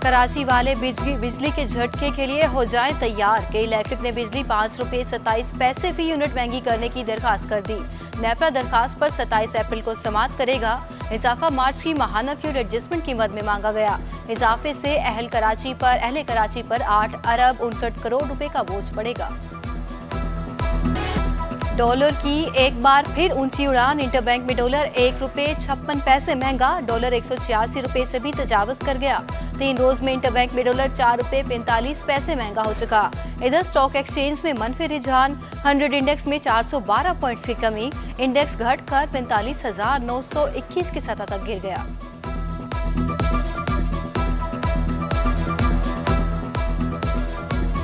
कराची वाले बिजली के झटके के लिए हो जाएं तैयार। के इलेक्ट्रिक ने बिजली 5 रुपए 27 पैसे फी यूनिट महंगी करने की दरखास्त कर दी। नेपरा दरखास्त पर 27 अप्रैल को समाप्त करेगा। इजाफा मार्च की माहाना फ्यूल एडजस्टमेंट की मद में मांगा गया। इजाफे से अहले कराची पर 8 अरब 59 करोड़ रुपए का बोझ पड़ेगा। डॉलर की एक बार फिर ऊंची उड़ान। इंटरबैंक में डॉलर 1 रुपए 56 पैसे महंगा। डॉलर 186 रुपए से भी तजावज कर गया। 3 रोज में इंटरबैंक में डॉलर 4 रुपए 45 पैसे महंगा हो चुका। इधर स्टॉक एक्सचेंज में मनफी रुझान। 100 इंडेक्स में 412 पॉइंट्स की कमी। इंडेक्स घटकर 45,921 की सतह तक गिर गया।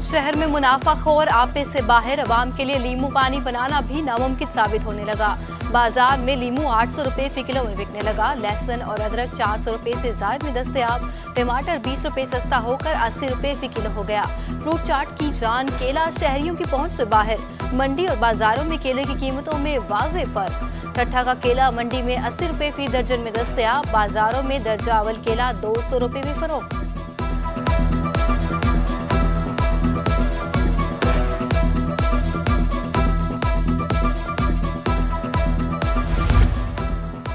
शहर में मुनाफाखोर आपे से बाहर। अवाम के लिए लीमू पानी बनाना भी नामुमकिन साबित होने लगा। बाजार में लीमू 800 रुपए फी किलो में बिकने लगा। लहसुन और अदरक 400 रुपए से जायद में दस्तयाब। टमाटर 20 रुपए सस्ता होकर 80 रुपए फी किलो हो गया। फ्रूट चाट की जान। केला शहरियों की पहुंच से बाहर। मंडी और बाजारों में केले की कीमतों में वाज़ेह फर्क। ठट्ठा का केला मंडी में 80 रुपए फी दर्जन में दस्तयाब। बाजारों में दर्जा अवल केला 200 रुपए में फरोख्त।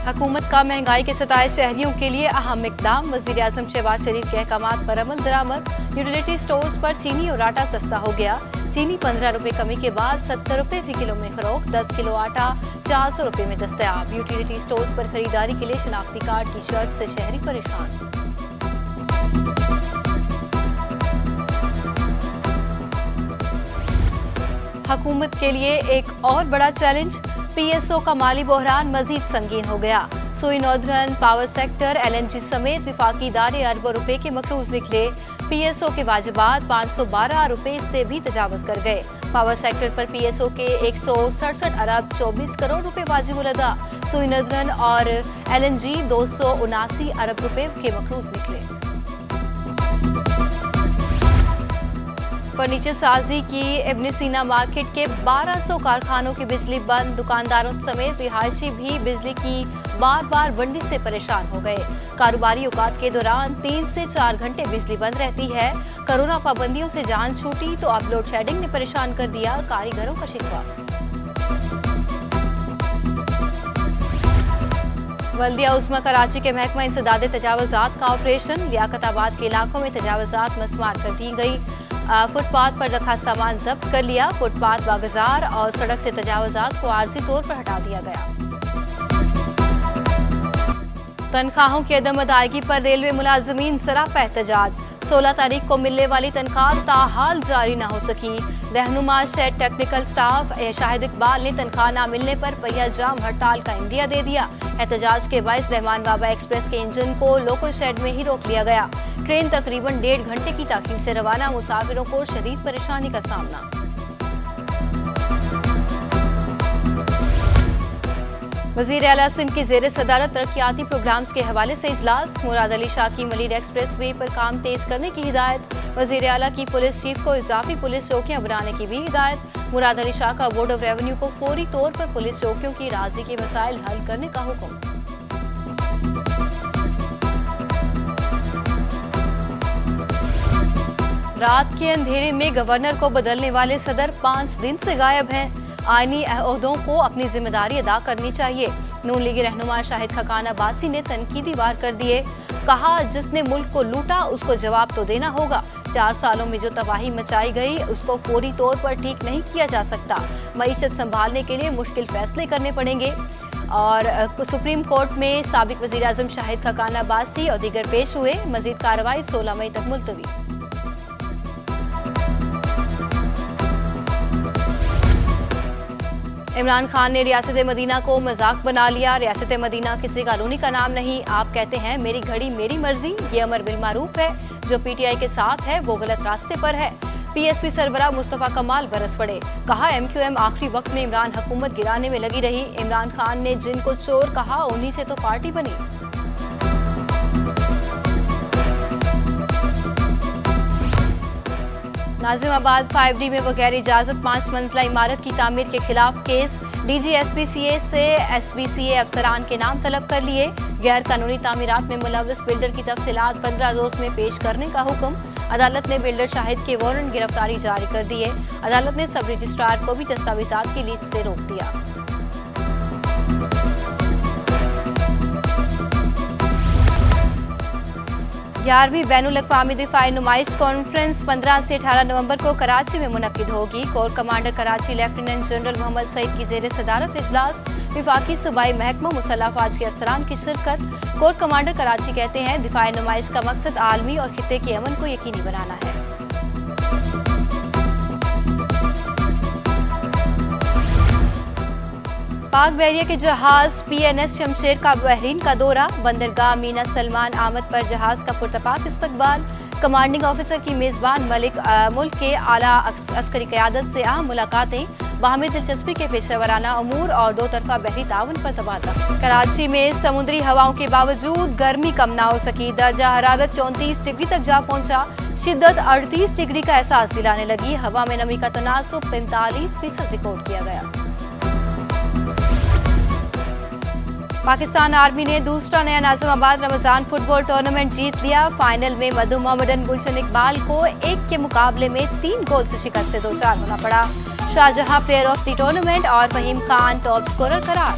हुकूमत का महंगाई के सताए शहरियों के लिए अहम इक़दाम। वज़ीर आज़म शहबाज शरीफ के अहकामात पर अमल दरामद। यूटिलिटी स्टोर्स पर चीनी और आटा सस्ता हो गया। चीनी 15 रुपए कमी के बाद 70 रुपए फी किलो में फरोख्त। 10 किलो आटा 400 रुपए में दस्तयाब। यूटिलिटी स्टोर्स पर खरीदारी के लिए शनाख्ती कार्ड की शर्त से शहरी परेशान। हुकूमत के लिए एक और बड़ा चैलेंज। पीएसओ का माली बहरान मजीद संगीन हो गया। सोई नॉर्दर्न पावर सेक्टर एलएनजी समेत विफाकी इदारे अरबों रुपए के मकरूज निकले। पीएसओ के वाजिबात 512 रुपए से भी तजावज कर गए। पावर सेक्टर पर पीएसओ के 167 अरब 24 करोड़ रुपए वाजिब अदा। सोई नॉर्दर्न और एलएनजी 279 अरब रुपए के मकरूज निकले। फर्नीचर साजी की इब्न सीना मार्केट के 1200 कारखानों की बिजली बंद। दुकानदारों समेत रिहायशी भी बिजली की बार बंदी से परेशान हो गए। कारोबारी औकात के दौरान 3 से 4 घंटे बिजली बंद रहती है। कोरोना पाबंदियों से जान छूटी तो अब लोड शेडिंग ने परेशान कर दिया कारीगरों का शिकवा। बल्दिया उस्मा कराची के महकमा इंसदाद तजावजात का ऑपरेशन। लियाकताबाद के इलाकों में तजावजात मस्मार कर दी गई। फुटपाथ पर रखा सामान जब्त कर लिया। फुटपाथ बाजार और सड़क से तजावजात को आर्जी तौर पर हटा दिया गया। तनख्वाहों की अदम अदायगी पर रेलवे मुलाजमीन सरापा एहतजाज। 16 तारीख को मिलने वाली तनख्वाह ताहाल जारी न हो सकी। रहनुमा शेड टेक्निकल स्टाफ शाहिद इकबाल ने तनख्वाह न मिलने पर पहिया जाम हड़ताल का इंदिया दे दिया। एहतजाज के बाइस रहमान बाबा एक्सप्रेस के इंजन को लोकल शेड में ही रोक लिया गया। ट्रेन तकरीबन 1.5 घंटे की ताखीर से रवाना। मुसाफिरों को शदीद परेशानी का सामना। वज़ीर आला सिंध की जेर सदारत तरक्याती प्रोग्राम्स के हवाले से इजलास। मुराद अली शाह की मलिर एक्सप्रेस वे पर काम तेज करने की हिदायत। वज़ीर आला की पुलिस चीफ को इजाफी पुलिस चौकियां बनाने की भी हिदायत। मुराद अली शाह का बोर्ड ऑफ रेवेन्यू को फौरी तौर पर पुलिस चौकियों की राजी के मसाइल हल करने का हुक्म। रात के अंधेरे में गवर्नर को बदलने वाले सदर 5 दिन से गायब हैं। आईनी अहदों को अपनी जिम्मेदारी अदा करनी चाहिए। नून लीगी रहनुमा शाहिद खकान अब्बासी ने तनकीदी वार कर दिए। कहा जिसने मुल्क को लूटा उसको जवाब तो देना होगा। 4 सालों में जो तबाही मचाई गई उसको फौरी तौर पर ठीक नहीं किया जा सकता। मईशत संभालने के लिए मुश्किल फैसले करने पड़ेंगे। और सुप्रीम कोर्ट में साबिक वज़ीर आज़म शाहिद खकान अब्बासी और दीगर पेश हुए। मजीद कार्रवाई 16 मई तक मुलतवी। इमरान खान ने रियासत मदीना को मजाक बना लिया। रियासत मदीना किसी कॉलोनी का नाम नहीं। आप कहते हैं मेरी घड़ी मेरी मर्जी। ये अमर बिल मारूफ है। जो पीटीआई के साथ है वो गलत रास्ते पर है। पीएसपी सरबराह मुस्तफा कमाल बरस पड़े। कहा एमक्यूएम आखिरी वक्त में इमरान हुकूमत गिराने में लगी रही। इमरान खान ने जिनको चोर कहा उन्हीं से तो पार्टी बनी। नाजिमाबाद 5D में बगैर इजाजत 5 मंजिला इमारत की तामीर के खिलाफ केस। डीजी एसपीसीए से एसबीसीए अफसरान के नाम तलब कर लिए। गैर कानूनी तामीरात में मुलव्वस बिल्डर की तफसीलात 15 रोज में पेश करने का हुक्म। अदालत ने बिल्डर शाहिद के वारंट गिरफ्तारी जारी कर दिए। अदालत ने सब रजिस्ट्रार को भी दस्तावेजात की लीक से रोक दिया। ग्यारहवीं बैनुल-अक़वामी दिफाई नुमाइश कॉन्फ्रेंस 15 से 18 नवंबर को कराची में मुनक्किद होगी। Core commander Karachi lieutenant general Mohammad Saeed की जेर सदारत इजलास। विफाकी सूबाई महकमा मुसल्लह अफवाज के अफसरान की शिरकत। कोर कमांडर कराची कहते हैं दिफाई नुमाइश का मकसद आलमी और खित्ते के अमन को यकीनी बनाना है। पाक बहरिया के जहाज PNS शमशेर का बहरीन का दौरा। बंदरगाह मीना सलमान आमद पर जहाज का पुरतपाक इस्तकबाल। कमांडिंग ऑफिसर की मेजबान मुल्क के आला अस्करी क़यादत से अहम मुलाकातें। बाहमी दिलचस्पी के पेशेवराना अमूर और दो तरफा बहरी ताउन पर तबादला। कराची में समुद्री हवाओं के बावजूद गर्मी कम ना हो सकी। दर्जा हरारत 34 डिग्री तक जा पहुंचा। शिद्दत 38 डिग्री का एहसास दिलाने लगी। हवा में नमी का तनासुब 43% रिकॉर्ड किया गया। पाकिस्तान आर्मी ने दूसरा नया नाज़िमाबाद रमजान फुटबॉल टूर्नामेंट जीत लिया। फाइनल में मधु मोहम्मदन गुलशन इकबाल को 1 के मुकाबले में 3 गोल से शिकस्त से 2-4 होना पड़ा। Shahjahan player of the tournament और फहीम खान टॉप स्कोरर करार।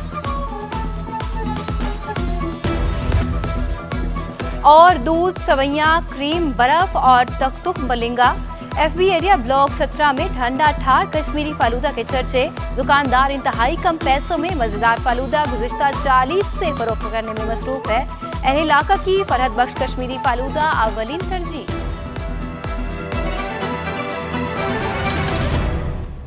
और दूध, सवैयां, क्रीम, बर्फ और तख्तुक मलिंगा। FB एरिया ब्लॉक 17 में ठंडा ठार कश्मीरी फालूदा के चर्चे। दुकानदार इंतहाई कम पैसों में मजेदार फालूदा गुज़िश्ता 40 से फरोख्त करने में मसरूफ है। अहले इलाका की फरहत बख्श कश्मीरी फालूदा अव्वलीन तरजीह।